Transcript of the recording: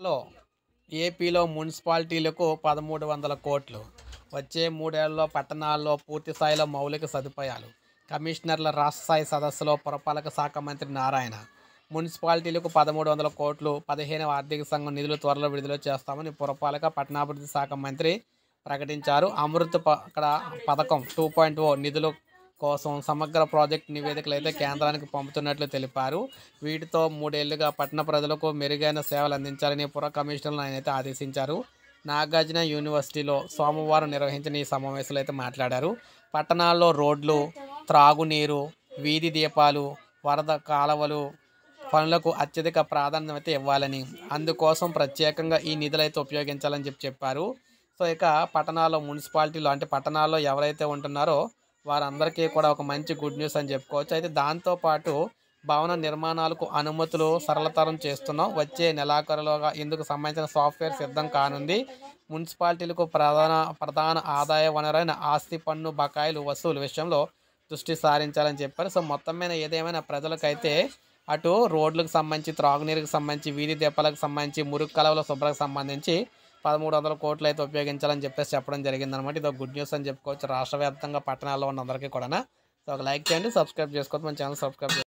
లో ఏపీలో మున్సిపాలిటీలకు 1300 కోట్లు. వచ్చే 3 ఏళ్లలో పట్టణాల్లో పూర్తి స్థాయిలో మౌలిక సదుపాయాలు. కమిషనర్ల రాష్ట్ర స్థాయి సదస్సులో పురపాలక శాఖ మంత్రి నారాయణ. మున్సిపాలిటీలకు 1300 కోట్లు 15వ ఆర్థిక సంఘం నిధులు త్వరలో విడుదల చేస్తామని పురపాలక పట్టణాభివృద్ధి శాఖ మంత్రి ప్రకటించారు. అమృత్ పథకం 2.0 నిధుల కోసం సమగ్ర ప్రాజెక్టు నివేదికలు అయితే కేంద్రానికి పంపుతున్నట్లు తెలిపారు. వీటితో 3 ఏళ్లుగా పట్టణ ప్రజలకు మెరుగైన సేవలు అందించాలని పుర కమిషనర్లను ఆయన అయితే ఆదేశించారు. నాగార్జున యూనివర్సిటీలో సోమవారం నిర్వహించిన ఈ సమావేశంలో అయితే మాట్లాడారు. పట్టణాల్లో రోడ్లు, త్రాగునీరు, వీధి దీపాలు, వరద కాలువలు పనులకు అత్యధిక ప్రాధాన్యత ఇవ్వాలని, అందుకోసం ప్రత్యేకంగా ఈ నిధులు అయితే ఉపయోగించాలని చెప్పారు. సో ఇక పట్టణాల్లో మున్సిపాలిటీలో అంటే పట్టణాల్లో ఎవరైతే ఉంటున్నారో వారందరికీ కూడా ఒక మంచి గుడ్ న్యూస్ అని చెప్పుకోవచ్చు. అయితే దాంతోపాటు భవన నిర్మాణాలకు అనుమతులు సరళతరం చేస్తున్నాం. వచ్చే నెలాఖరులోగా ఇందుకు సంబంధించిన సాఫ్ట్వేర్ సిద్ధం కానుంది. మున్సిపాలిటీలకు ప్రధాన ఆదాయ వనరైన ఆస్తి పన్ను బకాయిలు వసూలు విషయంలో దృష్టి సారించాలని చెప్పారు. సో మొత్తం మీద ఏదేమైనా ప్రజలకైతే అటు రోడ్లకు సంబంధించి, త్రాగునీరుకు సంబంధించి, వీధి దీపాలకు సంబంధించి, మురుగు కాలువల శుభ్రకు సంబంధించి 1300 కోట్లు అయితే ఉపయోగించాలని చెప్పడం జరిగిందనమాట. ఇది ఒక గుడ్ న్యూస్ అని చెప్పుకోవచ్చు రాష్ట్ర వ్యాప్తంగా పట్టణాల్లో ఉన్న అందరికీ కూడా. సో ఒక లైక్ చేయండి, సబ్స్క్రైబ్ చేసుకోవచ్చు, మన ఛానల్ సబ్స్క్రైబ్